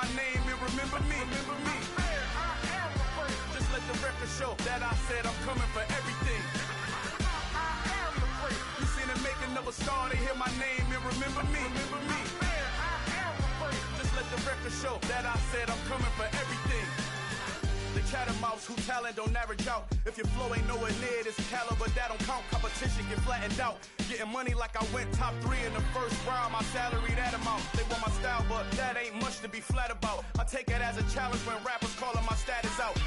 my name and remember me. Just let the record show that I said I'm coming for everything. You seen the making of a star, they hear my name and remember me. Just let the record show that I said I'm coming for everything. The catamounts who talent don't average out. If your flow ain't nowhere near this caliber, that don't count. Competition get flattened out. Getting money like I went top 3 in the first round. My salary that amount. They want my style, but that ain't much to be flat about. I take it as a challenge when rappers calling my status out.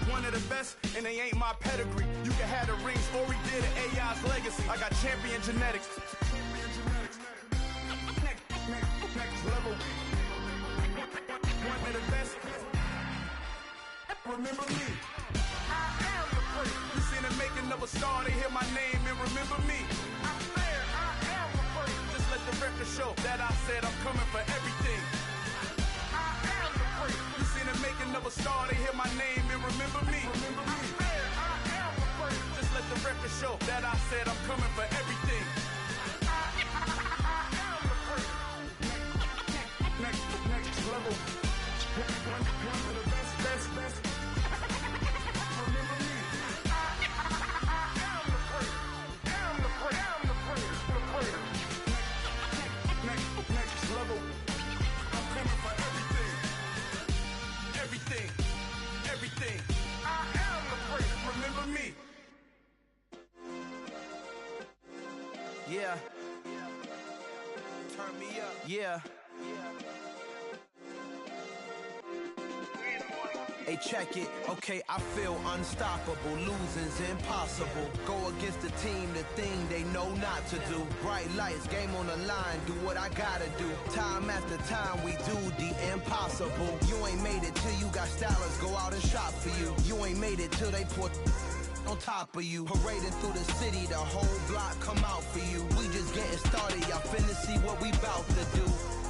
One of the best, and they ain't my pedigree. You can have the rings, or we did it, AI's legacy. I got champion genetics. Next level. One of the best. Remember me. I am the place. You seen the making of a star, they hear my name and remember me. I am the place. Just let the record show that I said I'm coming for everything. I am the place. You seen the making of a star, they hear my name and remember me. I am the place. Just let the record show that I said I'm coming for everything. I am the place. Next level. One of the best. Remember me. I am the place. Am the place. Next level. I'm coming for everything. I am the place. Remember me. Yeah. Turn me up. Yeah. Hey, check it, okay, I feel unstoppable, losing's impossible. Go against the team, the thing they know not to do. Bright lights, game on the line, do what I gotta do. Time after time, we do the impossible. You ain't made it till you got stylists go out and shop for you. You ain't made it till they put on top of you. Parading through the city, the whole block come out for you. We just getting started, y'all finna see what we bout to do.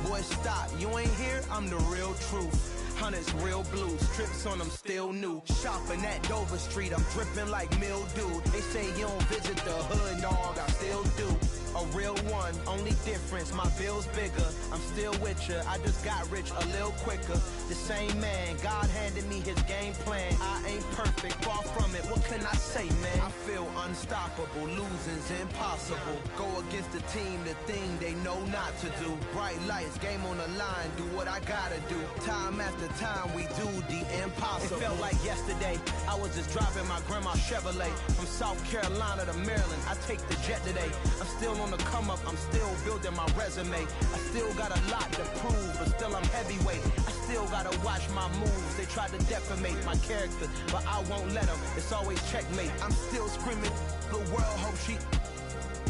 Boy, stop, you ain't here, I'm the real truth. Hunters, real blues, strips on them still new. Shopping at Dover Street, I'm dripping like mildew. They say you don't visit the hood, dog, I still do. A real one, only difference, my bill's bigger. I'm still with ya, I just got rich a little quicker. The same man, God handed me his game plan. I ain't perfect, far from it, what can I say, man? I feel unstoppable, losing's impossible. Go against the team, the thing they know not to do. Bright lights, game on the line, do what I gotta do. Time after time, we do the impossible. It felt like yesterday, I was just driving my grandma's Chevrolet. From South Carolina to Maryland, I take the jet today. I'm still on the come up, I'm still building my resume. I still got a lot to prove, but still I'm heavyweight. I still gotta watch my moves, they try to defamate my character, but I won't let them, it's always checkmate. I'm still screaming, the world hope she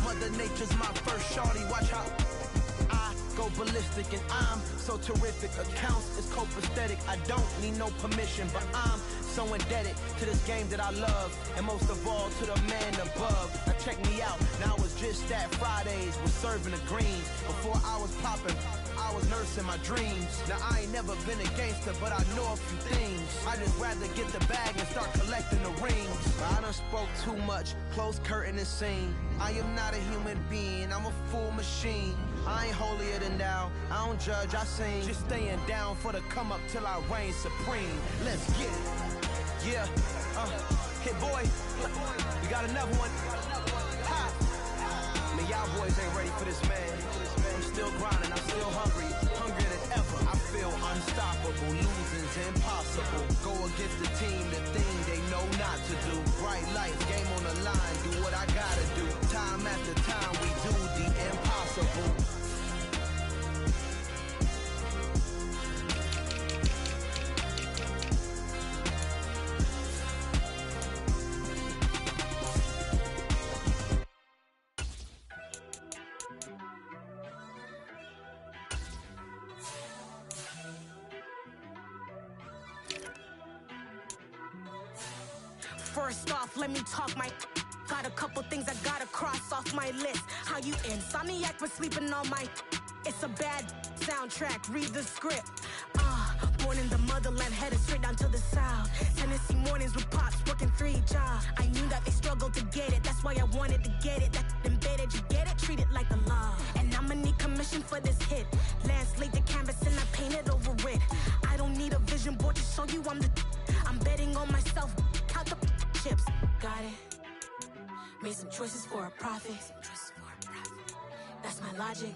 Mother Nature's my first shorty, watch how I go ballistic and I'm so terrific. Accounts is copacetic, I don't need no permission, but I'm so indebted to this game that I love, and most of all to the man above. Now check me out, now it's just that Fridays was serving the greens. Before I was popping, I was nursing my dreams. Now I ain't never been a gangster, but I know a few things. I just rather get the bag and start collecting the rings. I done spoke too much, close curtain and scene. I am not a human being, I'm a full machine. I ain't holier than thou, I don't judge, I sing. Just staying down for the come up till I reign supreme. Let's get it. Yeah, hit boy, we got another one. Ha! Man, y'all boys ain't ready for this, man. I'm still grinding, I'm still hungry, hungrier than ever. I feel unstoppable, losing's impossible. Go against the team, the thing they know not to do. Bright lights, game on the line, do what I gotta do. Time after time, we do the impossible. First off, let me talk my got a couple things I gotta cross off my list. How you insomniac for sleeping on my it's a bad soundtrack, read the script. Born in the motherland, headed straight down to the south. Tennessee mornings with pops, working 3 jobs. I knew that they struggled to get it, that's why I wanted to get it. That embedded, you get it, treat it like a law. And I'ma need commission for this hit. Lance laid the canvas and I painted over it. told you I'm betting on myself. Count the chips. Got it. Made some choices for a profit. That's my logic.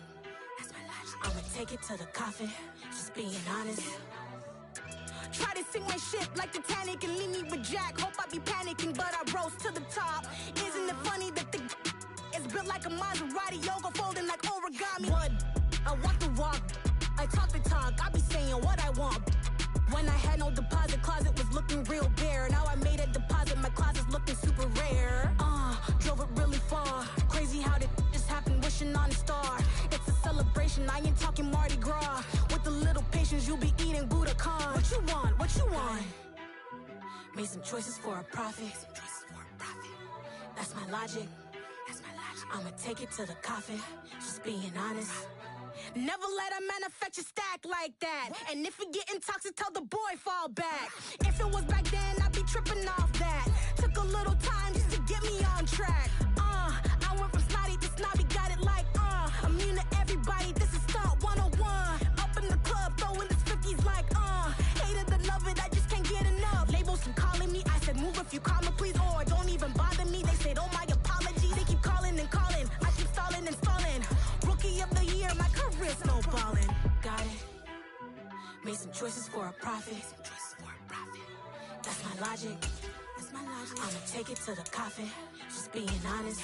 I'ma take it to the coffin. Just being honest. Try to sink my ship like Titanic and leave me with Jack. Hope I be panicking, but I rose to the top. Isn't it funny that the is built like a Maserati, yoga folding like origami? What? I walk the walk. I talk the talk. I be saying what I want. When I had no deposit, closet was looking real bare. Now I made a deposit, my closet's looking super rare. Drove it really far. Crazy how did just happen, wishing on a star. It's a celebration, I ain't talking Mardi Gras. With a little patience, you'll be eating Budokan. What you want? What you want? Made some choices for a profit. That's my logic. I'ma take it to the coffin. Just being honest. Never let a manufacture stack like that. And if it getting toxic, tell the boy fall back. If it was back then, I'd be tripping off that. Took a little time just to get me on track. I went from snotty to snobby, got it like immune to everybody, this is stunt 101. Up in the club, throwing this 50s like hate it, love it, I just can't get enough. Labels keep calling me, I said move if you call me please, or don't even bother me. They said oh my apologies, they keep calling and calling. I keep stalling and stalling. Rookie of the year, my career snowballing. Got it. Made some choices for a profit. That's my logic. I'ma take it to the coffin. Just being honest.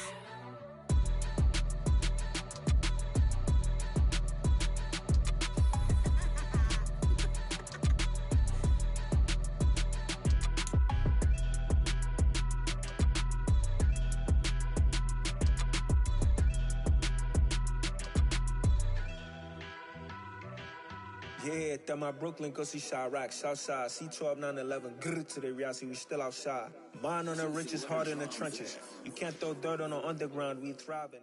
Yeah, that my Brooklyn, go see Chirac, Southside, C12, 911, grrr to the reality, we still outside. Mine on the riches, hard in the trenches. You can't throw dirt on the underground, we thrive in it.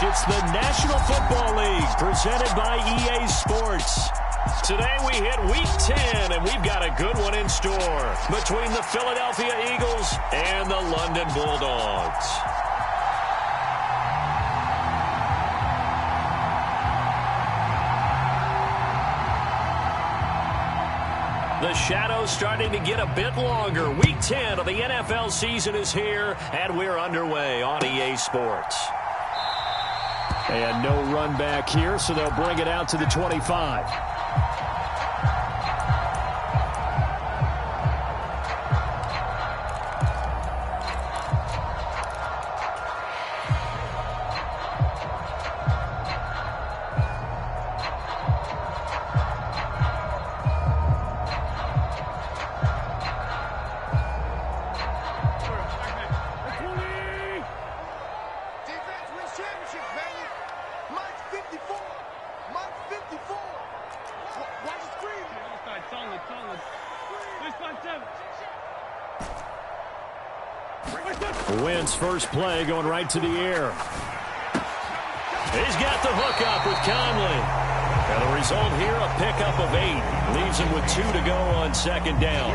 It's the National Football League presented by EA Sports. Today we hit Week 10, and we've got a good one in store between the Philadelphia Eagles and the London Bulldogs. The shadow's starting to get a bit longer. Week 10 of the NFL season is here, and we're underway on EA Sports. And no run back here, so they'll bring it out to the 25. Wins first play going right to the air. He's got the hook up with Conley. And the result here, a pickup of 8. Leaves him with 2 to go on second down.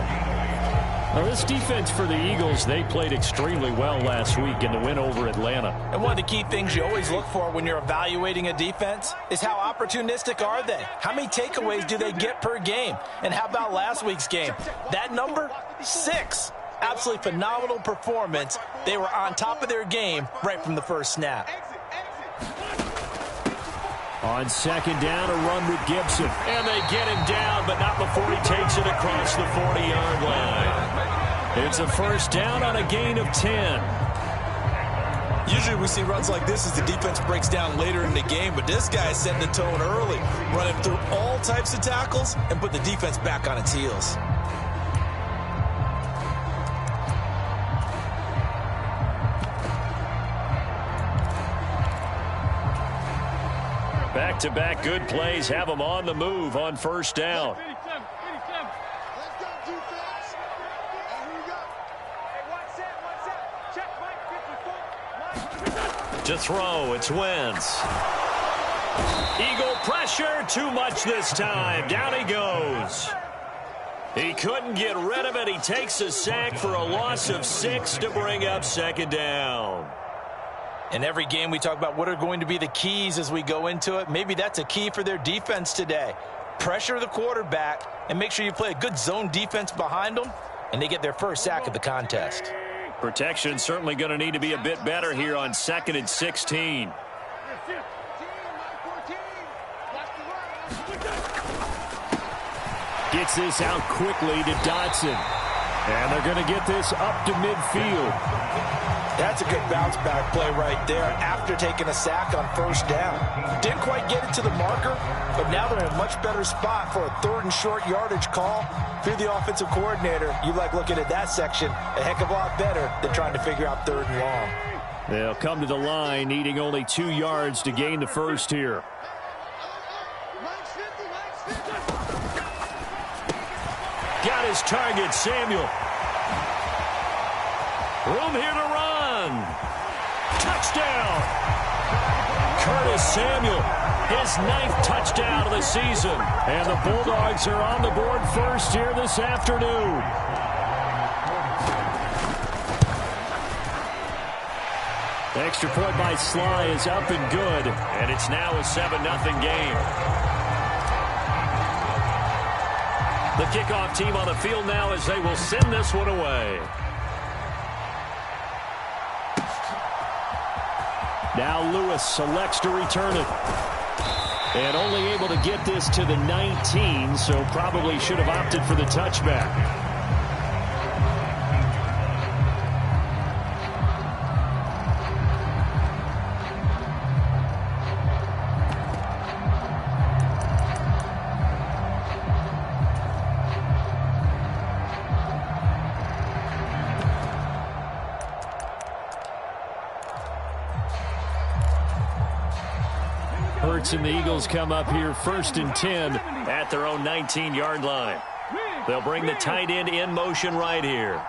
Now this defense for the Eagles, they played extremely well last week in the win over Atlanta. And one of the key things you always look for when you're evaluating a defense is how opportunistic are they? How many takeaways do they get per game? And how about last week's game? That number, 6. Absolutely phenomenal performance. They were on top of their game right from the first snap. On second down, a run with Gibson. And they get him down, but not before he takes it across the 40-yard line. It's a first down on a gain of 10. Usually we see runs like this as the defense breaks down later in the game, but this guy is setting the tone early, running through all types of tackles and put the defense back on its heels. Back-to-back good plays have them on the move on first down. To throw, it's Wentz. Eagle pressure, too much this time. Down he goes. He couldn't get rid of it. He takes a sack for a loss of 6 to bring up second down. In every game, we talk about what are going to be the keys as we go into it. Maybe that's a key for their defense today. Pressure the quarterback and make sure you play a good zone defense behind them, and they get their first sack of the contest. Protection certainly going to need to be a bit better here on 2nd and 16. Gets this out quickly to Dotson. And they're going to get this up to midfield. That's a good bounce back play right there after taking a sack on first down. Didn't quite get it to the marker, but now they're in a much better spot for a 3rd and short yardage call. Through the offensive coordinator, you like looking at that section a heck of a lot better than trying to figure out 3rd and long. They'll come to the line needing only 2 yards to gain the first here. Got his target, Samuel. Room here to run. Touchdown. Curtis Samuel, his 9th touchdown of the season. And the Bulldogs are on the board first here this afternoon. The extra point by Sly is up and good. And it's now a 7-0 game. The kickoff team on the field now as they will send this one away. Now Lewis selects to return it. And only able to get this to the 19, so probably should have opted for the touchback. And the Eagles come up here 1st and 10 at their own 19-yard line. They'll bring the tight end in motion right here.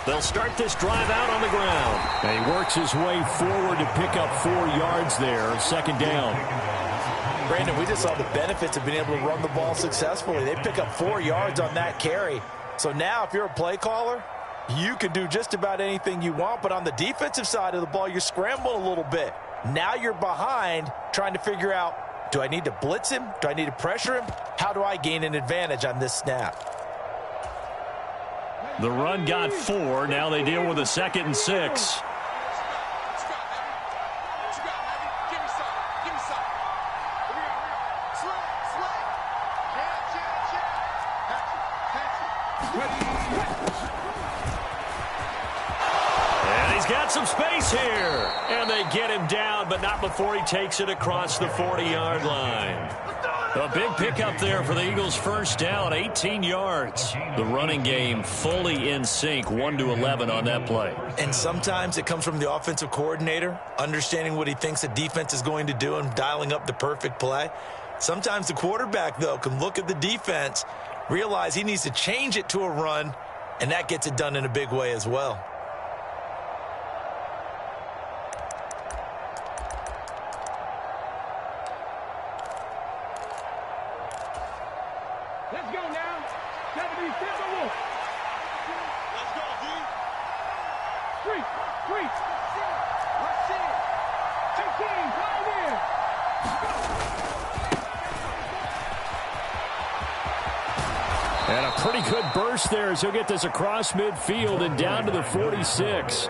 They'll start this drive out on the ground. And he works his way forward to pick up 4 yards there, 2nd down. Brandon, we just saw the benefits of being able to run the ball successfully. They pick up 4 yards on that carry. So now if you're a play caller, you can do just about anything you want, but on the defensive side of the ball, you scramble a little bit. Now you're behind trying to figure out, do I need to blitz him? Do I need to pressure him? How do I gain an advantage on this snap? The run got 4. Now they deal with a 2nd and 6. Got some space here. And they get him down, but not before he takes it across the 40-yard line. A big pickup there for the Eagles' first down, 18 yards. The running game fully in sync, 1-11 on that play. And sometimes it comes from the offensive coordinator, understanding what he thinks the defense is going to do and dialing up the perfect play. Sometimes the quarterback, though, can look at the defense, realize he needs to change it to a run, and that gets it done in a big way as well. And a pretty good burst there as he'll get this across midfield and down to the 46.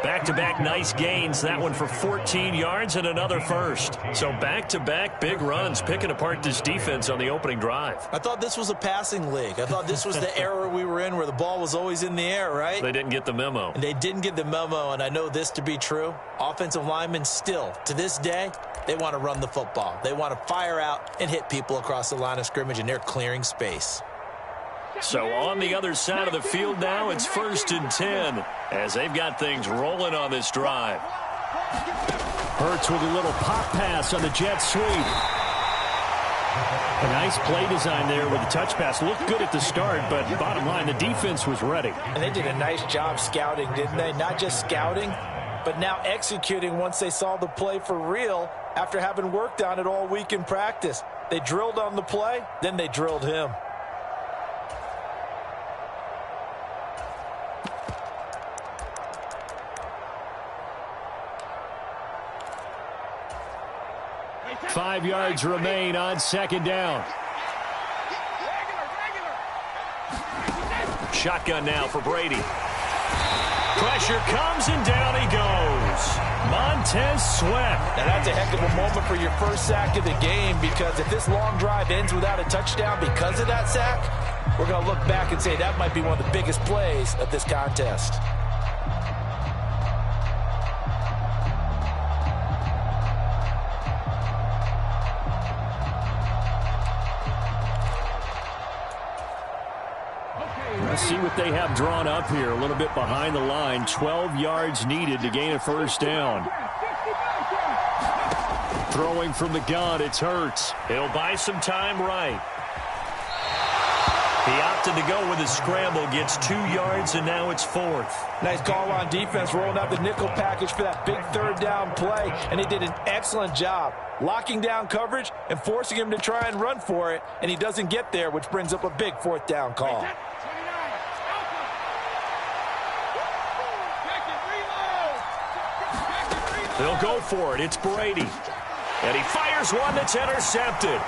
Back-to-back nice gains. That one for 14 yards and another first. So back-to-back big runs, picking apart this defense on the opening drive. I thought this was a passing league. I thought this was the era we were in where the ball was always in the air, right? They didn't get the memo. And they didn't get the memo, and I know this to be true. Offensive linemen still, to this day, they want to run the football. They want to fire out and hit people across the line of scrimmage, and they're clearing space. So on the other side of the field now, it's 1st and 10 as they've got things rolling on this drive. Hurts with a little pop pass on the jet sweep. A nice play design there with the touch pass. Looked good at the start, but bottom line, the defense was ready. And they did a nice job scouting, didn't they? Not just scouting, but now executing once they saw the play for real after having worked on it all week in practice. They drilled on the play, then they drilled him. 5 yards remain on second down. Shotgun now for Brady. Pressure comes and down he goes. Montez Sweat. Now that's a heck of a moment for your first sack of the game, because if this long drive ends without a touchdown because of that sack, we're going to look back and say that might be one of the biggest plays of this contest. Let's see what they have drawn up here. A little bit behind the line. 12 yards needed to gain a first down. Throwing from the gun, it's Hurts. He'll buy some time right. He opted to go with his scramble, gets 2 yards, and now it's 4th. Nice call on defense, rolling out the nickel package for that big third down play, and they did an excellent job locking down coverage and forcing him to try and run for it, and he doesn't get there, which brings up a big 4th down call. They'll go for it. It's Brady. And he fires one that's intercepted.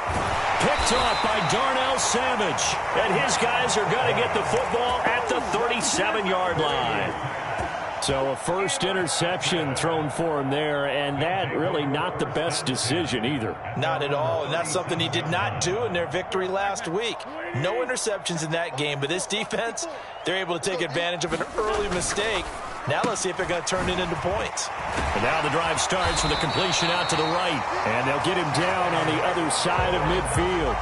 Picked off by Darnell Savage. And his guys are going to get the football at the 37-yard line. So a first interception thrown for him there, and that really not the best decision either. Not at all, and that's something he did not do in their victory last week. No interceptions in that game, but this defense, they're able to take advantage of an early mistake. Now let's see if they're going to turn it into points. And now the drive starts with a completion out to the right, and they'll get him down on the other side of midfield.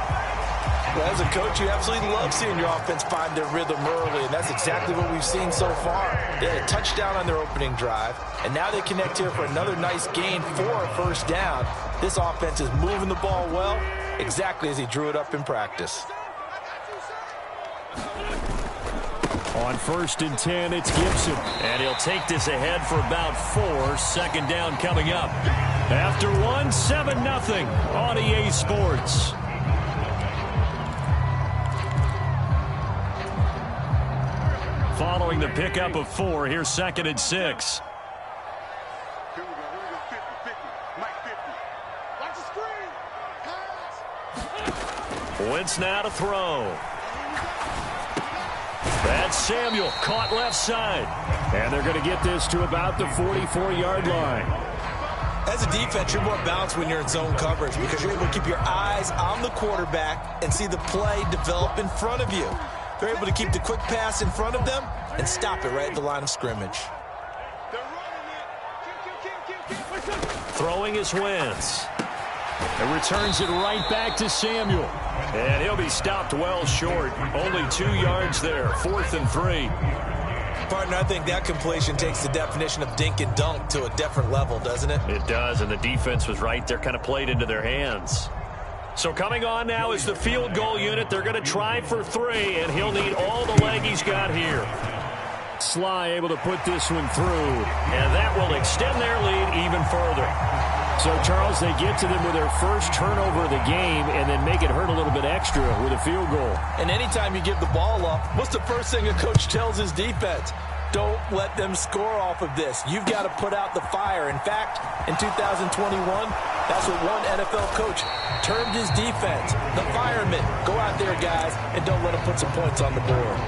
Well, as a coach, you absolutely love seeing your offense find their rhythm early, and that's exactly what we've seen so far. They had a touchdown on their opening drive, and now they connect here for another nice gain for a first down. This offense is moving the ball well, exactly as he drew it up in practice. On 1st and 10, it's Gibson. And he'll take this ahead for about 4. Second down coming up. After 1, 7-0 on EA Sports. Following the pickup of 4, here's 2nd and 6. Wentz now to throw. That's Samuel, caught left side. And they're going to get this to about the 44-yard line. As a defense, you're more balanced when you're in zone coverage because you're able to keep your eyes on the quarterback and see the play develop in front of you. They're able to keep the quick pass in front of them and stop it right at the line of scrimmage. Throwing is Wentz. And returns it right back to Samuel. And he'll be stopped well short. Only 2 yards there. 4th and 3. Partner, I think that completion takes the definition of dink and dunk to a different level, doesn't it? It does, and the defense was right there, kind of played into their hands. So coming on now is the field goal unit. They're going to try for 3, and he'll need all the leg he's got here. Sly able to put this one through, and that will extend their lead even further. So, Charles, they get to them with their first turnover of the game and then make it hurt a little bit extra with a field goal. And anytime you give the ball up, what's the first thing a coach tells his defense? Don't let them score off of this. You've got to put out the fire. In fact, in 2021, that's what one NFL coach termed his defense. The firemen. Go out there, guys, and don't let them put some points on the board.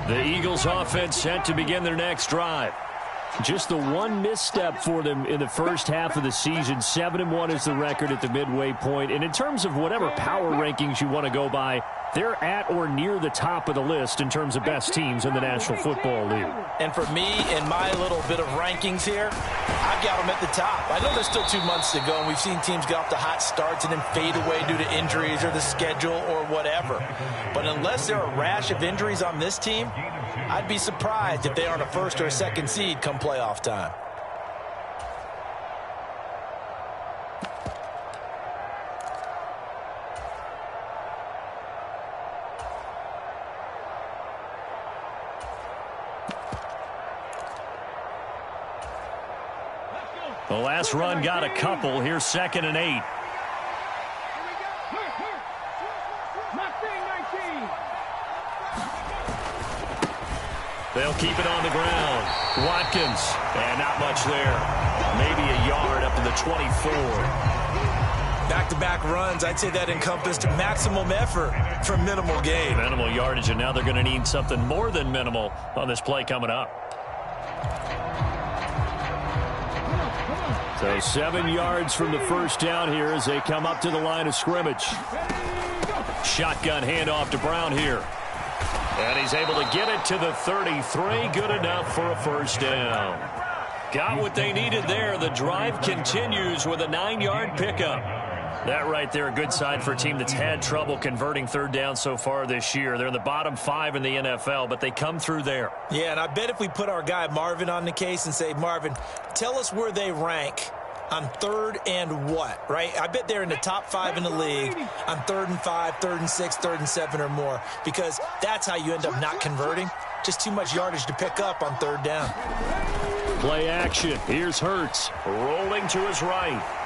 The Eagles offense set to begin their next drive. Just the one misstep for them in the first half of the season. 7-1 is the record at the midway point. And in terms of whatever power rankings you want to go by, they're at or near the top of the list in terms of best teams in the National Football League. And for me, in my little bit of rankings here, I've got them at the top. I know there's still 2 months to go, and we've seen teams get off to hot starts and then fade away due to injuries or the schedule or whatever. But unless there are a rash of injuries on this team, I'd be surprised if they aren't a first or a second seed come playoff time. The last run got a couple. Here's 2nd and 8. They'll keep it on the ground. Watkins, and not much there. Maybe a yard up to the 24. Back-to-back runs, I'd say that encompassed maximum effort for minimal gain. Minimal yardage, and now they're going to need something more than minimal on this play coming up. So 7 yards from the first down here as they come up to the line of scrimmage. Shotgun handoff to Brown here. And he's able to get it to the 33. Good enough for a first down. Got what they needed there. The drive continues with a 9-yard pickup. That right there, a good sign for a team that's had trouble converting third down so far this year. They're in the bottom 5 in the NFL, but they come through there. Yeah, and I bet if we put our guy Marvin on the case and say, Marvin, tell us where they rank on 3rd and what, right? I bet they're in the top 5 in the league on 3rd and 5, 3rd and 6, 3rd and 7 or more, because that's how you end up not converting. Just too much yardage to pick up on 3rd down. Play action. Here's Hurts rolling to his right.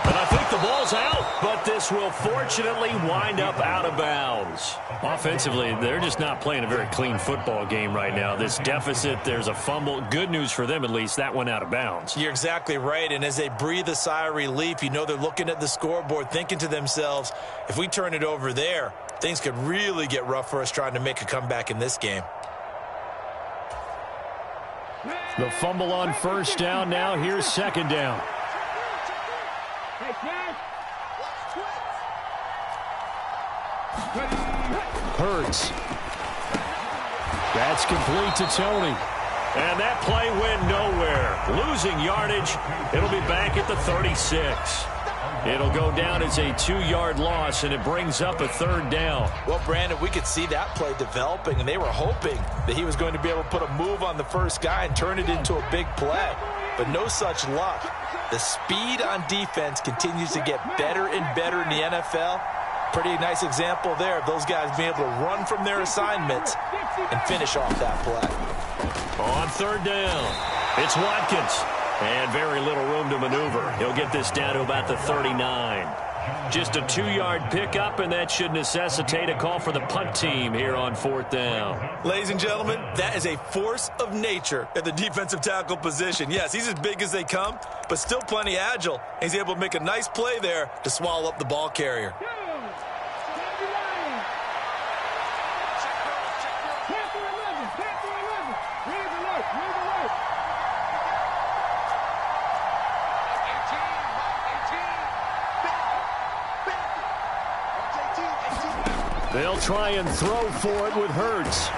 And I think the ball's out, but this will fortunately wind up out of bounds. Offensively, they're just not playing a very clean football game right now. This deficit, there's a fumble. Good news for them, at least. That went out of bounds. You're exactly right, and as they breathe a sigh of relief, you know they're looking at the scoreboard, thinking to themselves, if we turn it over there, things could really get rough for us trying to make a comeback in this game. The fumble on first down now. Here's 2nd down. Hurts. That's complete to Tony. And that play went nowhere. Losing yardage. It'll be back at the 36. It'll go down as a 2-yard loss, and it brings up a 3rd down. Well, Brandon, we could see that play developing, and they were hoping that he was going to be able to put a move on the first guy and turn it into a big play. But no such luck. The speed on defense continues to get better and better in the NFL. Pretty nice example there of those guys being able to run from their assignments and finish off that play. On 3rd down, it's Watkins. And very little room to maneuver. He'll get this down to about the 39. Just a 2-yard pickup, and that should necessitate a call for the punt team here on 4th down. Ladies and gentlemen, that is a force of nature at the defensive tackle position. Yes, he's as big as they come, but still plenty agile. He's able to make a nice play there to swallow up the ball carrier. They'll try and throw for it with Hurts.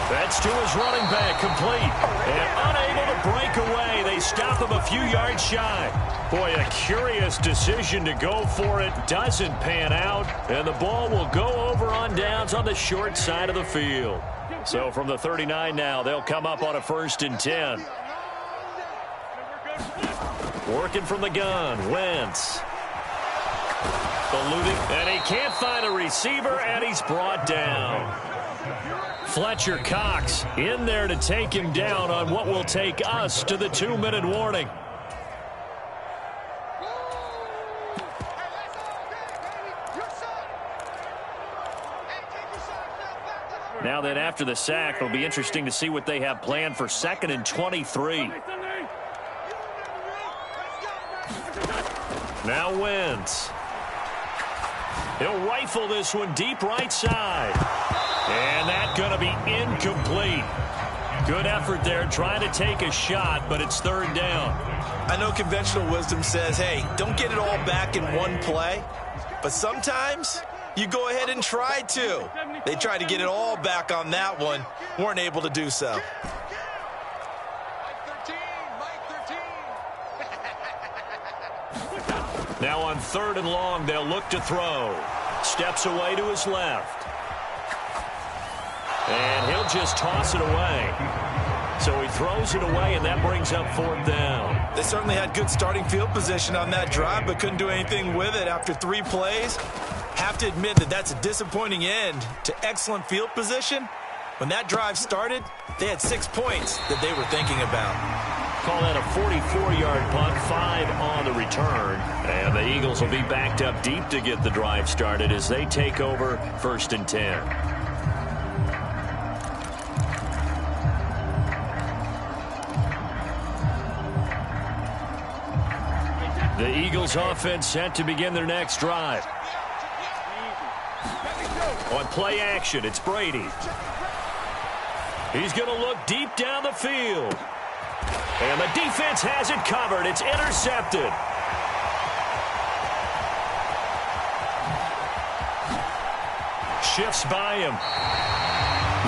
That's to his running back, complete. And unable to break away. They stop him a few yards shy. Boy, a curious decision to go for it. Doesn't pan out. And the ball will go over on downs on the short side of the field. So from the 39 now, they'll come up on a 1st and 10. Working from the gun, Wentz. Eluding, and he can't find a receiver, and he's brought down. Fletcher Cox in there to take him down on what will take us to the 2-minute warning. Now then, after the sack, it'll be interesting to see what they have planned for 2nd and 23. Now Wentz. He'll rifle this one deep right side. And that's going to be incomplete. Good effort there trying to take a shot, but it's 3rd down. I know conventional wisdom says, hey, don't get it all back in one play. But sometimes you go ahead and try to. They tried to get it all back on that one. Weren't able to do so. Now on 3rd and long, they'll look to throw. Steps away to his left. And he'll just toss it away. So he throws it away, and that brings up 4th down. They certainly had good starting field position on that drive, but couldn't do anything with it after 3 plays. Have to admit that that's a disappointing end to excellent field position. When that drive started, they had 6 points that they were thinking about. Call that a 44-yard punt, 5 on the return. And the Eagles will be backed up deep to get the drive started as they take over 1st and 10. The Eagles offense set to begin their next drive. On play action, it's Brady. He's going to look deep down the field. And the defense has it covered. It's intercepted. Shifts by him.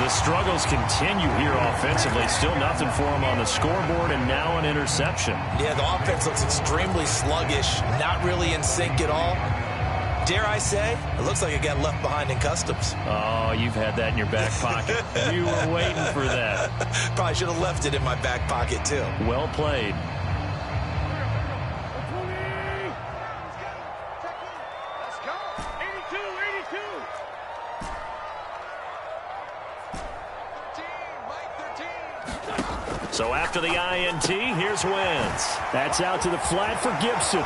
The struggles continue here offensively. Still nothing for him on the scoreboard, and now an interception. Yeah, the offense looks extremely sluggish, not really in sync at all. Dare I say, it looks like it got left behind in customs. Oh, you've had that in your back pocket. You were waiting for that. Probably should have left it in my back pocket, too. Well played. So after the INT, here's Wentz. That's out to the flat for Gibson.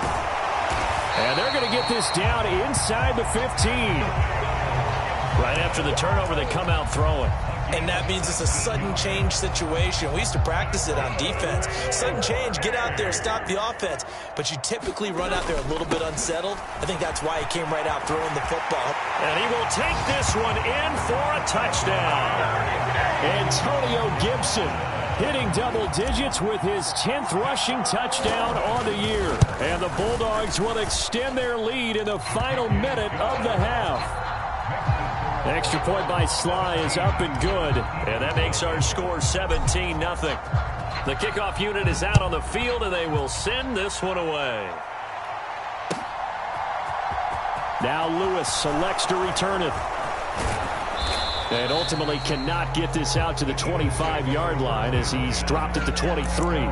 And they're going to get this down inside the 15. Right after the turnover, they come out throwing. And that means it's a sudden change situation. We used to practice it on defense. Sudden change, get out there, stop the offense. But you typically run out there a little bit unsettled. I think that's why he came right out throwing the football. And he will take this one in for a touchdown. Antonio Gibson hitting double digits with his 10th rushing touchdown on the year. And the Bulldogs will extend their lead in the final minute of the half. Extra point by Sly is up and good. And that makes our score 17-0. The kickoff unit is out on the field, and they will send this one away. Now Lewis selects to return it. And ultimately cannot get this out to the 25-yard line as he's dropped at the 23.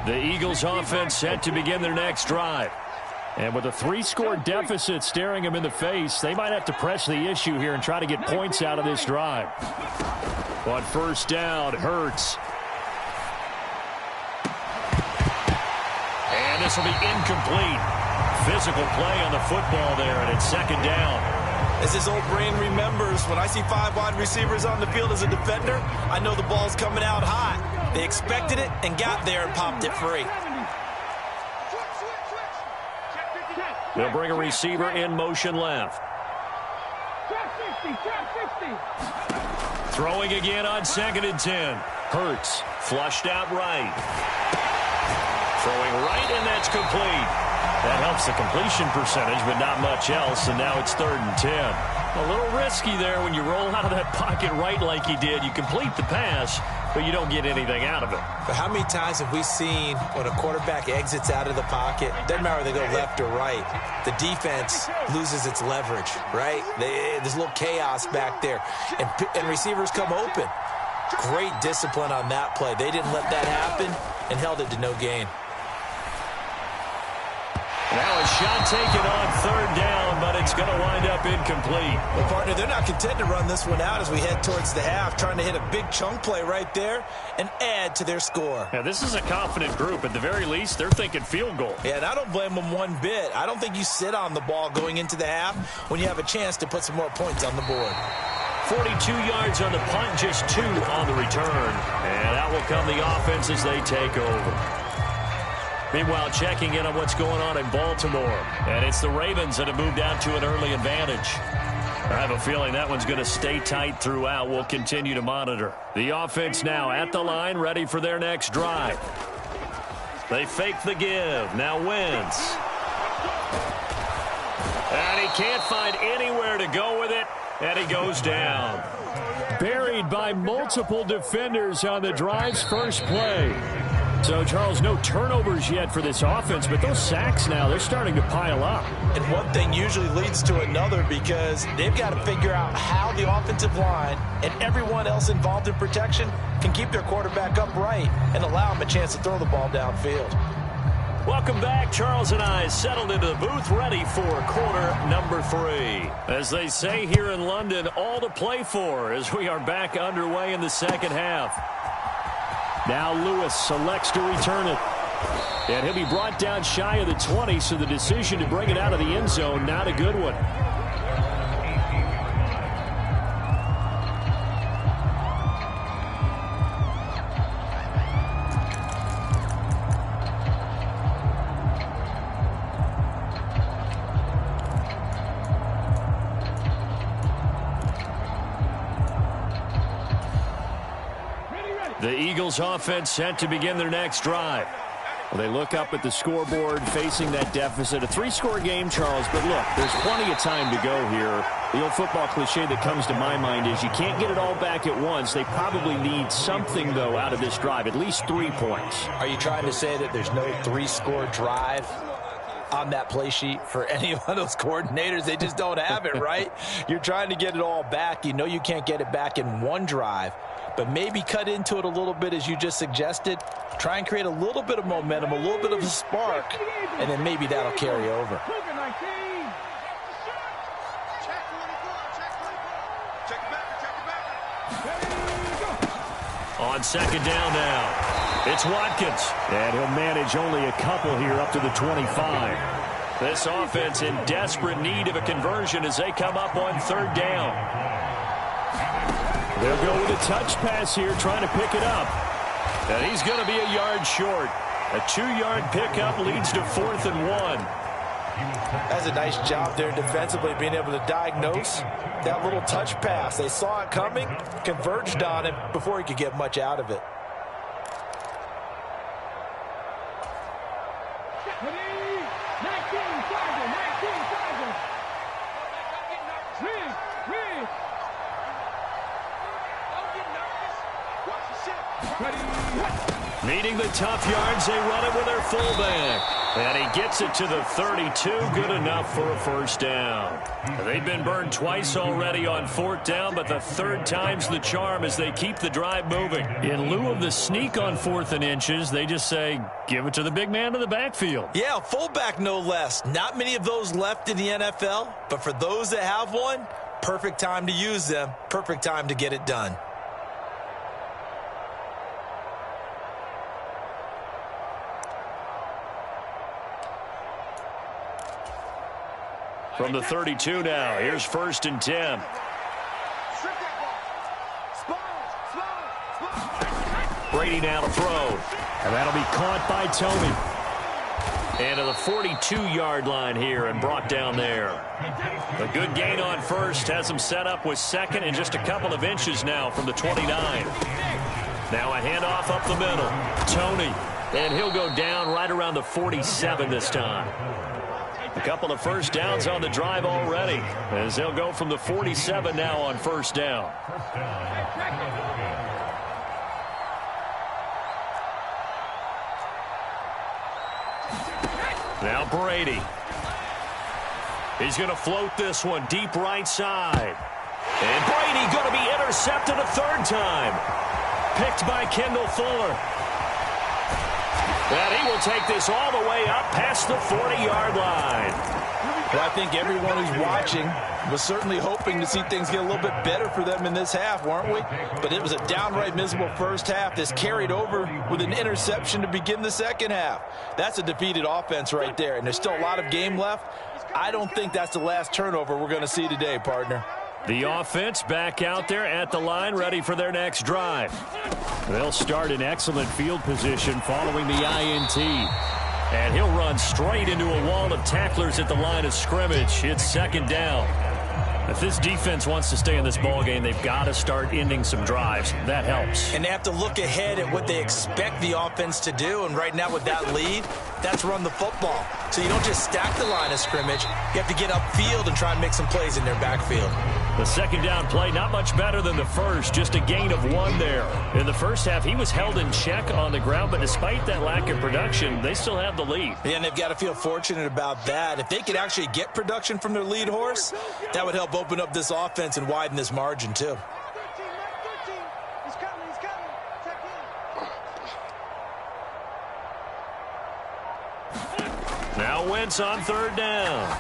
The Eagles offense set to begin their next drive. And with a 3-score deficit staring them in the face, they might have to press the issue here and try to get points out of this drive. On first down, Hurts. And this will be incomplete. Physical play on the football there, and it's 2nd down. As his old brain remembers, when I see 5 wide receivers on the field as a defender, I know the ball's coming out hot. They expected it and got there and popped it free. They'll bring a receiver in motion left. Throwing again on 2nd and 10. Hurts flushed out right. Throwing right, and that's complete. That helps the completion percentage, but not much else, and now it's 3rd and 10. A little risky there when you roll out of that pocket right like he did. You complete the pass, but you don't get anything out of it. But how many times have we seen when a quarterback exits out of the pocket, doesn't matter whether they go left or right, the defense loses its leverage, right? There's a little chaos back there, and receivers come open. Great discipline on that play. They didn't let that happen and held it to no gain. Now a shot taken on 3rd down, but it's going to wind up incomplete. Well, partner, they're not content to run this one out as we head towards the half, trying to hit a big chunk play right there and add to their score. Yeah, this is a confident group. At the very least, they're thinking field goal. Yeah, and I don't blame them one bit. I don't think you sit on the ball going into the half when you have a chance to put some more points on the board. 42 yards on the punt, just 2 on the return. And out will come the offense as they take over. Meanwhile, checking in on what's going on in Baltimore. And it's the Ravens that have moved out to an early advantage. I have a feeling that one's going to stay tight throughout. We'll continue to monitor. The offense now at the line, ready for their next drive. They fake the give. Now Wentz. And he can't find anywhere to go with it. And he goes down. Buried by multiple defenders on the drive's first play. So, Charles, no turnovers yet for this offense, but those sacks now, they're starting to pile up. And one thing usually leads to another because they've got to figure out how the offensive line and everyone else involved in protection can keep their quarterback upright and allow him a chance to throw the ball downfield. Welcome back. Charles and I settled into the booth, ready for quarter number 3. As they say here in London, all to play for as we are back underway in the second half. Now Lewis selects to return it. And he'll be brought down shy of the 20, so the decision to bring it out of the end zone, not a good one. The Eagles offense set to begin their next drive. Well, they look up at the scoreboard facing that deficit. A 3-score game, Charles, but look, there's plenty of time to go here. The old football cliche that comes to my mind is you can't get it all back at once. They probably need something, though, out of this drive, at least 3 points. Are you trying to say that there's no 3-score drive on that play sheet for any one of those coordinators? They just don't have it, right? You're trying to get it all back. You know you can't get it back in one drive, but maybe cut into it a little bit as you just suggested. Try and create a little bit of momentum, a little bit of a spark, and then maybe that'll carry over. On second down now, it's Watkins. And he'll manage only a couple here up to the 25. This offense in desperate need of a conversion as they come up on third down. They'll go with a touch pass here, trying to pick it up. And he's going to be a yard short. A 2-yard pickup leads to 4th and 1. That's a nice job there defensively, being able to diagnose that little touch pass. They saw it coming, converged on it before he could get much out of it. Needing the tough yards, they run it with their fullback. And he gets it to the 32, good enough for a first down. They've been burned twice already on 4th down, but the 3rd time's the charm as they keep the drive moving. In lieu of the sneak on 4th and inches, they just say, give it to the big man in the backfield. Yeah, fullback no less. Not many of those left in the NFL, but for those that have one, perfect time to use them, perfect time to get it done. From the 32 now, here's 1st and 10. Brady now to throw. And that'll be caught by Tony. And to the 42-yard line here and brought down there. A good gain on 1st, has him set up with 2nd and just a couple of inches now from the 29. Now a handoff up the middle. Tony. And he'll go down right around the 47 this time. A couple of first downs on the drive already as they'll go from the 47 now on 1st down. Now Brady. He's going to float this one deep right side. And Brady going to be intercepted a 3rd time. Picked by Kendall Fuller. And he will take this all the way up past the 40-yard line. Well, I think everyone who's watching was certainly hoping to see things get a little bit better for them in this half, weren't we? But it was a downright miserable first half. This carried over with an interception to begin the second half. That's a defeated offense right there, and there's still a lot of game left. I don't think that's the last turnover we're going to see today, partner. The offense back out there at the line, ready for their next drive. They'll start in excellent field position following the INT. And he'll run straight into a wall of tacklers at the line of scrimmage. It's 2nd down. If this defense wants to stay in this ballgame, they've got to start ending some drives. That helps. And they have to look ahead at what they expect the offense to do. And right now with that lead, that's run the football. So you don't just stack the line of scrimmage. You have to get upfield and try and make some plays in their backfield. The second down play, not much better than the first, just a gain of 1 there. In the first half, he was held in check on the ground, but despite that lack of production, they still have the lead. Yeah, and they've got to feel fortunate about that. If they could actually get production from their lead horse, that would help open up this offense and widen this margin, too. Now Wentz on third down.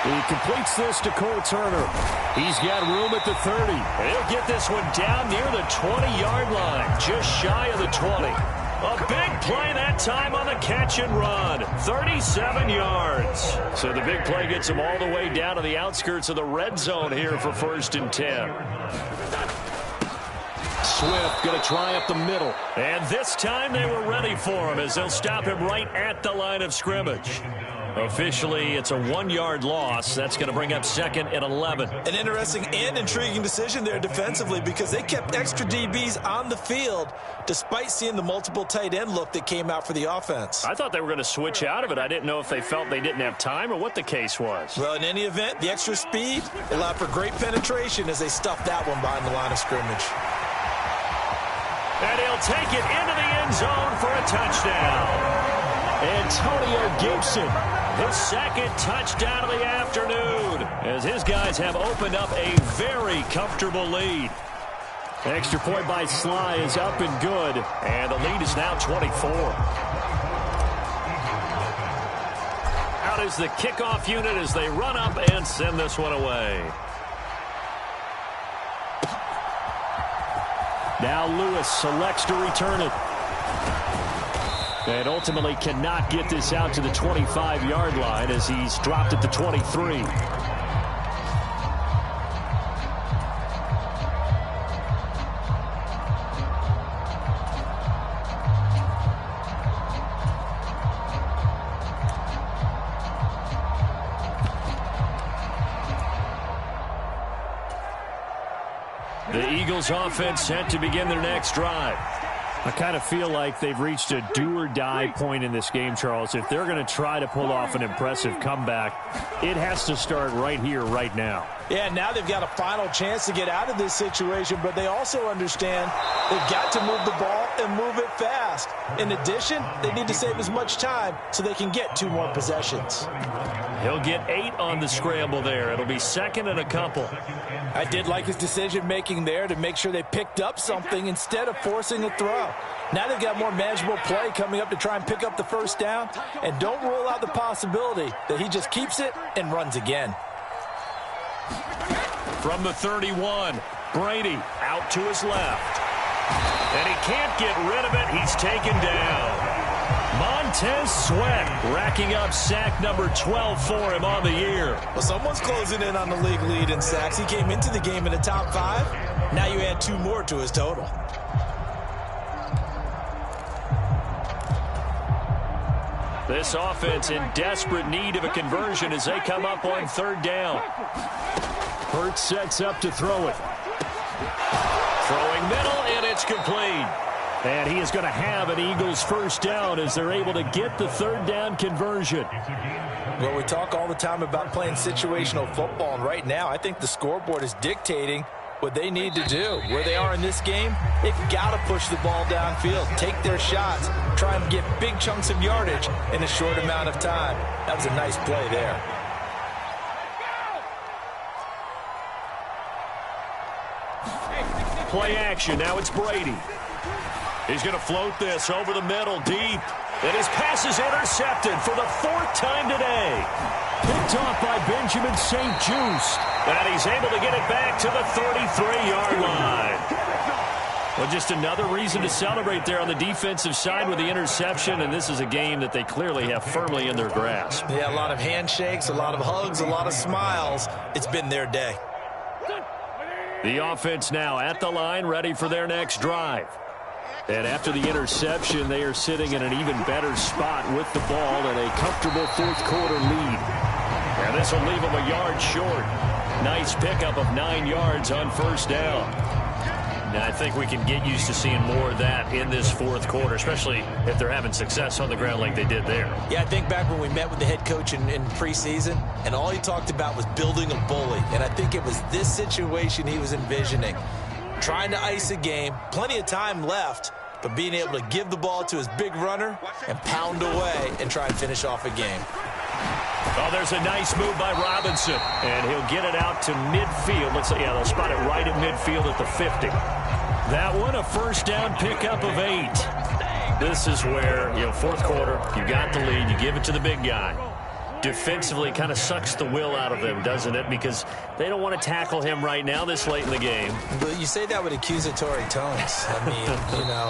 He completes this to Cole Turner. He's got room at the 30. He'll get this one down near the 20-yard line, just shy of the 20. A big play that time on the catch and run. 37 yards. So the big play gets him all the way down to the outskirts of the red zone here for 1st and 10. Swift going to try up the middle. And this time they were ready for him as they'll stop him right at the line of scrimmage. Officially, it's a 1-yard loss. That's going to bring up 2nd and 11. An interesting and intriguing decision there defensively because they kept extra DBs on the field despite seeing the multiple tight end look that came out for the offense. I thought they were going to switch out of it. I didn't know if they felt they didn't have time or what the case was. Well, in any event, the extra speed allowed for great penetration as they stuffed that one behind the line of scrimmage. And he'll take it into the end zone for a touchdown. Antonio Gibson. His 2nd touchdown of the afternoon as his guys have opened up a very comfortable lead. Extra point by Sly is up and good. And the lead is now 24. Out is the kickoff unit as they run up and send this one away. Now Lewis selects to return it. And ultimately cannot get this out to the 25-yard line as he's dropped at the 23. The Eagles offense set to begin their next drive. I kind of feel like they've reached a do-or-die point in this game, Charles. If they're going to try to pull off an impressive comeback, it has to start right here, right now. Yeah, now they've got a final chance to get out of this situation, but they also understand they've got to move the ball and move it fast. In addition, they need to save as much time so they can get 2 more possessions. He'll get 8 on the scramble there. It'll be 2nd and a couple. I did like his decision-making there to make sure they picked up something instead of forcing a throw. Now they've got more manageable play coming up to try and pick up the 1st down, and don't rule out the possibility that he just keeps it and runs again. From the 31, Brady out to his left. And he can't get rid of it. He's taken down. Montez Sweat racking up sack number 12 for him on the year. Well, someone's closing in on the league lead in sacks. He came into the game in the top 5. Now you add 2 more to his total. This offense in desperate need of a conversion as they come up on 3rd down. Hurts sets up to throw it. Throwing middle, and it's complete. And he is going to have an Eagles 1st down as they're able to get the 3rd down conversion. Well, we talk all the time about playing situational football, and right now I think the scoreboard is dictating what they need to do. Where they are in this game, they've got to push the ball downfield, take their shots, try and get big chunks of yardage in a short amount of time. That was a nice play there. Play action. Now it's Brady. He's going to float this over the middle deep. And his pass is intercepted for the 4th time today. Picked off by Benjamin St. Juste. And he's able to get it back to the 33-yard line. Well, just another reason to celebrate there on the defensive side with the interception. And this is a game that they clearly have firmly in their grasp. Yeah, a lot of handshakes, a lot of hugs, a lot of smiles. It's been their day. The offense now at the line, ready for their next drive. And after the interception, they are sitting in an even better spot with the ball and a comfortable 4th quarter lead. And this will leave them a yard short. Nice pickup of 9 yards on 1st down. And I think we can get used to seeing more of that in this fourth quarter, especially if they're having success on the ground like they did there. Yeah, I think back when we met with the head coach in preseason, and all he talked about was building a bully. And I think it was this situation he was envisioning. Trying to ice a game, plenty of time left, but being able to give the ball to his big runner and pound away and try and finish off a game. Oh, there's a nice move by Robinson, and he'll get it out to midfield. Let's say, yeah, they'll spot it right at midfield at the 50. That one, a first down pickup of 8. This is where, fourth quarter, you got the lead, you give it to the big guy. Defensively kind of sucks the will out of them, doesn't it? Because they don't want to tackle him right now this late in the game. But you say that with accusatory tones. I mean,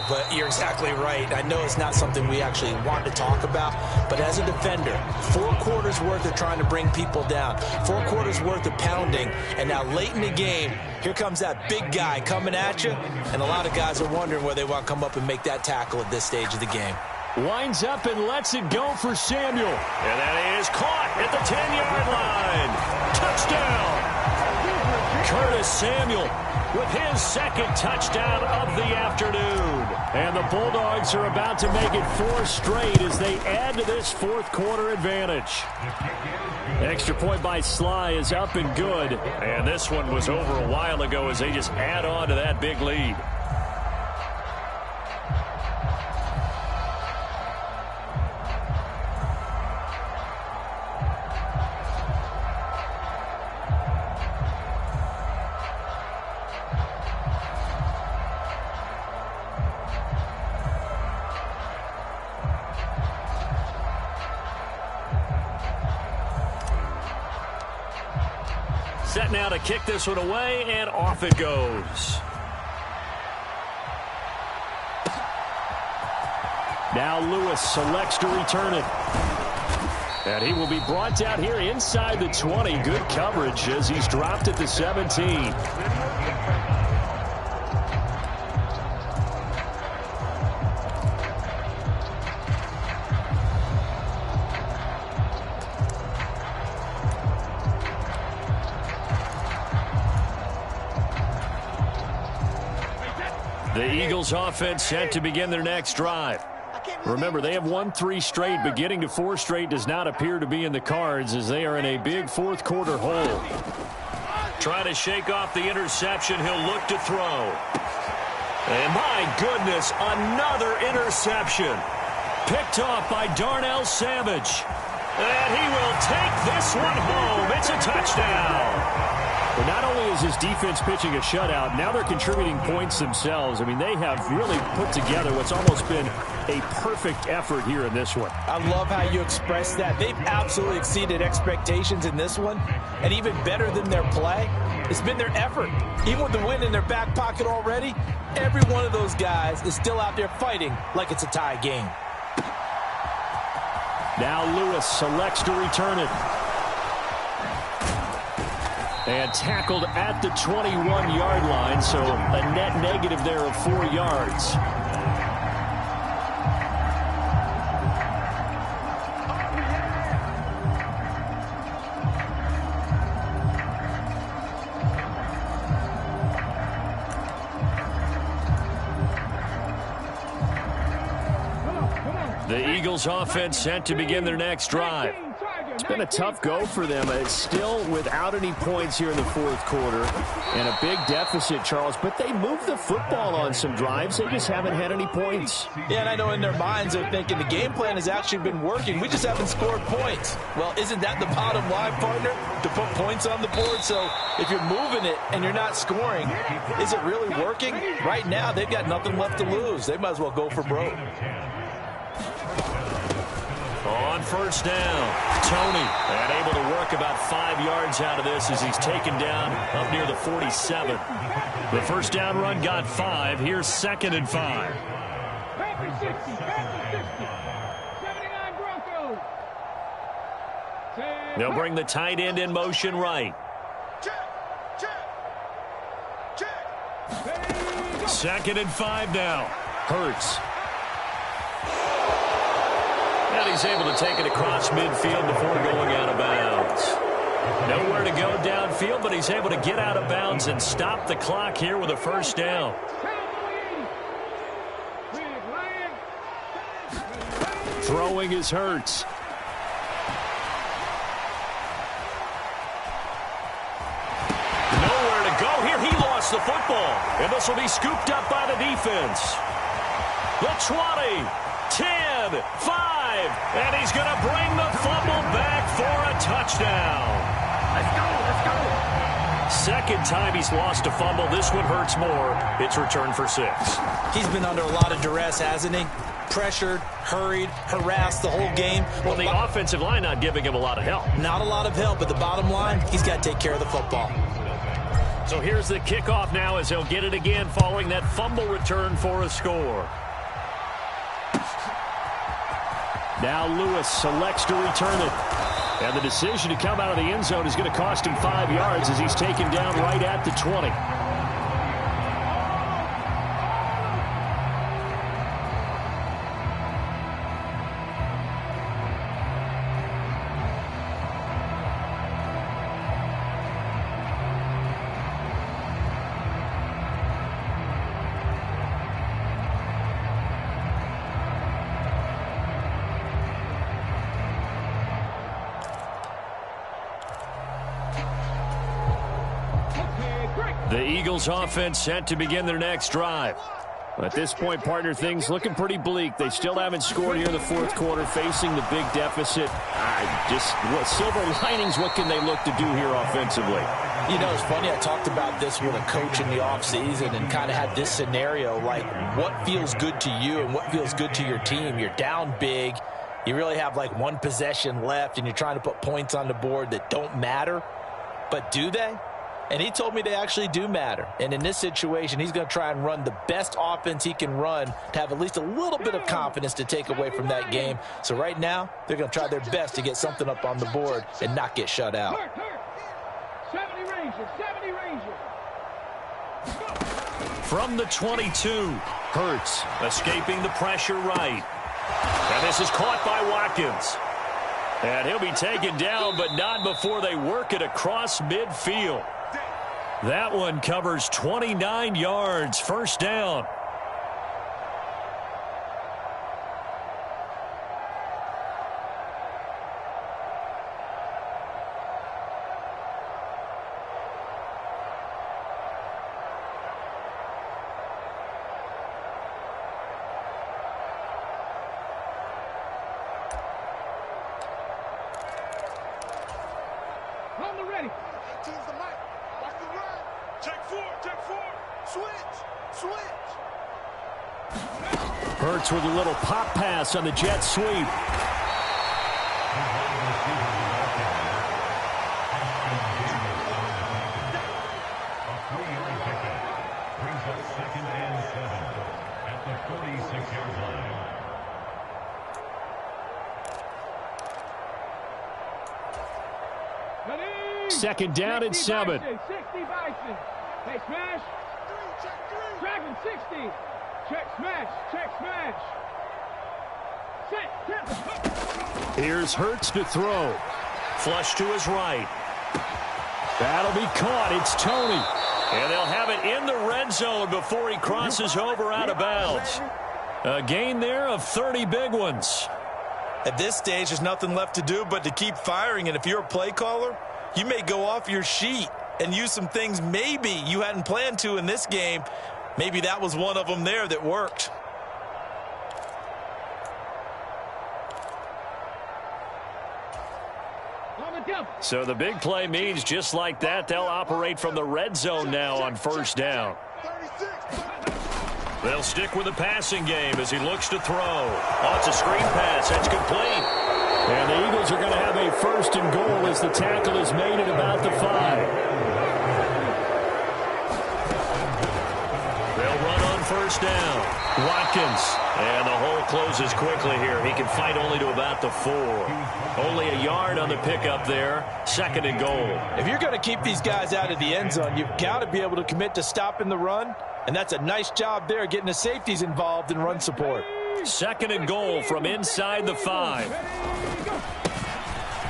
but you're exactly right. I know it's not something we actually want to talk about, but as a defender, 4 quarters worth of trying to bring people down, 4 quarters worth of pounding, and now late in the game, here comes that big guy coming at you, and a lot of guys are wondering where they want to come up and make that tackle at this stage of the game. Winds up and lets it go for Samuel. And that is caught at the 10-yard line. Touchdown! Curtis Samuel with his second touchdown of the afternoon. And the Bulldogs are about to make it 4 straight as they add to this fourth quarter advantage. Extra point by Sly is up and good. And this one was over a while ago as they just add on to that big lead. Set now to kick this one away, and off it goes. Now Lewis selects to return it. And he will be brought down here inside the 20. Good coverage as he's dropped at the 17. The Eagles offense set to begin their next drive. Remember, they have won 3 straight, but getting to 4 straight does not appear to be in the cards as they are in a big fourth quarter hole. Trying to shake off the interception. He'll look to throw. And my goodness, another interception. Picked off by Darnell Savage. And he will take this one home. It's a touchdown. But not only is his defense pitching a shutout, now they're contributing points themselves. I mean, they have really put together what's almost been a perfect effort here in this one. I love how you express that. They've absolutely exceeded expectations in this one, and even better than their play, it's been their effort. Even with the win in their back pocket already, every one of those guys is still out there fighting like it's a tie game. Now Lewis selects to return it. And tackled at the 21-yard line, so a net negative there of 4 yards. The Eagles offense set to begin their next drive. It's been a tough go for them. It's still without any points here in the fourth quarter and a big deficit, Charles. But they moved the football on some drives. They just haven't had any points. Yeah, and I know in their minds they're thinking the game plan has actually been working. We just haven't scored points. Well, isn't that the bottom line, partner? To put points on the board? So if you're moving it and you're not scoring, is it really working? Right now, they've got nothing left to lose. They might as well go for broke. On first down, Tony, and able to work about 5 yards out of this as he's taken down up near the 47. The first down run got 5. Here's 2nd and 5. They'll bring the tight end in motion right. 2nd and 5 now. Hurts. And he's able to take it across midfield before going out of bounds. Nowhere to go downfield, but he's able to get out of bounds and stop the clock here with a first down. Throwing is Hurts. Nowhere to go here. He lost the football. And this will be scooped up by the defense. The 20, 10, 5. And he's going to bring the fumble back for a touchdown. Let's go, let's go. Second time he's lost a fumble. This one hurts more. It's returned for 6. He's been under a lot of duress, hasn't he? Pressured, hurried, harassed the whole game. Well, the offensive line not giving him a lot of help. Not a lot of help, but the bottom line, he's got to take care of the football. So here's the kickoff now as he'll get it again following that fumble return for a score. Now Lewis selects to return it. And the decision to come out of the end zone is going to cost him 5 yards as he's taken down right at the 20. The Eagles offense set to begin their next drive. At this point, partner, things looking pretty bleak. They still haven't scored here in the fourth quarter, facing the big deficit. Silver linings, what can they look to do here offensively? You know, it's funny, I talked about this with a coach in the offseason and kind of had this scenario, like what feels good to you and what feels good to your team. You're down big. You really have like one possession left, and you're trying to put points on the board that don't matter. But do they? And he told me they actually do matter. And in this situation, he's going to try and run the best offense he can run to have at least a little bit of confidence to take away from that game. So right now, they're going to try their best to get something up on the board and not get shut out. 70 Rangers. From the 22, Hurts escaping the pressure right. And this is caught by Watkins. And he'll be taken down, but not before they work it across midfield. That one covers 29 yards, first down. Run the ready. Choose the mic. Watch the run. Check four. Switch. Hurts with a little pop pass on the jet sweep. Second down and 7. 60 Bison. Hey, smash. Dragon 60. Check smash. Set. Here's Hurts to throw. Flush to his right. That'll be caught. It's Tony. And they'll have it in the red zone before he crosses over out of bounds. A gain there of 30 big ones. At this stage, there's nothing left to do but to keep firing. And if you're a play caller, you may go off your sheet and use some things maybe you hadn't planned to in this game. Maybe that was one of them there that worked. So the big play means just like that, they'll operate from the red zone now on first down. They'll stick with the passing game as he looks to throw. Oh, it's a screen pass. That's complete. And the Eagles are going to have a first and goal as the tackle is made at about the 5. They'll run on first down. Watkins. And the hole closes quickly here. He can fight only to about the 4. Only a yard on the pickup there. Second and goal. If you're going to keep these guys out of the end zone, you've got to be able to commit to stopping the run. And that's a nice job there, getting the safeties involved in run support. Second and goal from inside the 5.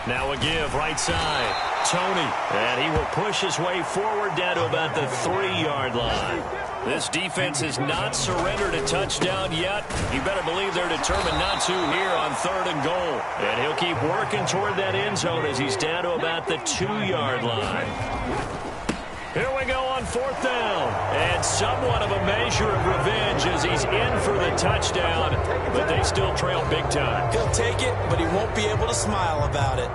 Now a give, right side. Tony, and he will push his way forward down to about the 3-yard line. This defense has not surrendered a touchdown yet. You better believe they're determined not to here on 3rd and goal. And he'll keep working toward that end zone as he's down to about the 2-yard line. Here we go on 4th down. And somewhat of a measure of revenge as he's in for the touchdown, but they still trail big time. He'll take it, but he won't be able to smile about it.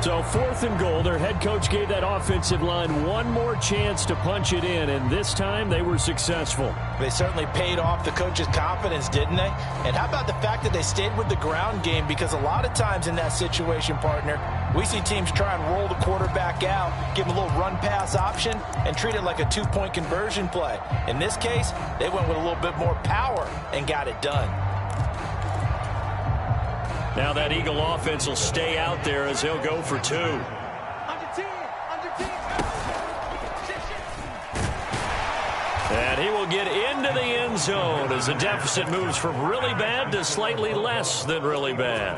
So 4th and goal, their head coach gave that offensive line one more chance to punch it in, and this time they were successful. They certainly paid off the coach's confidence, didn't they? And how about the fact that they stayed with the ground game? Because a lot of times in that situation, partner, we see teams try and roll the quarterback out, give him a little run-pass option, and treat it like a 2-point conversion play. In this case, they went with a little bit more power and got it done. Now that Eagle offense will stay out there as he'll go for 2. And he will get into the end zone as the deficit moves from really bad to slightly less than really bad.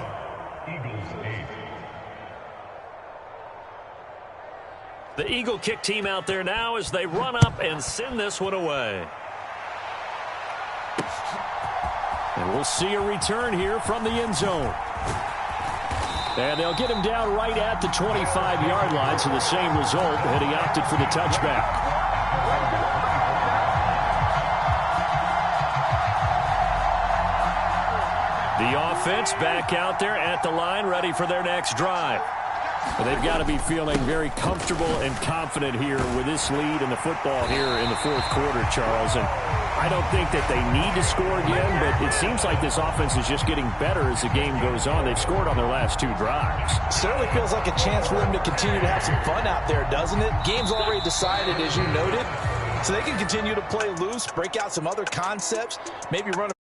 The Eagle kick team out there now as they run up and send this one away. And we'll see a return here from the end zone. And they'll get him down right at the 25-yard line, so the same result, and he opted for the touchback. The offense back out there at the line, ready for their next drive. Well, they've got to be feeling very comfortable and confident here with this lead in the football here in the 4th quarter, Charles. And I don't think that they need to score again, but it seems like this offense is just getting better as the game goes on. They've scored on their last 2 drives. Certainly feels like a chance for them to continue to have some fun out there, doesn't it? Game's already decided, as you noted. So they can continue to play loose, break out some other concepts, maybe run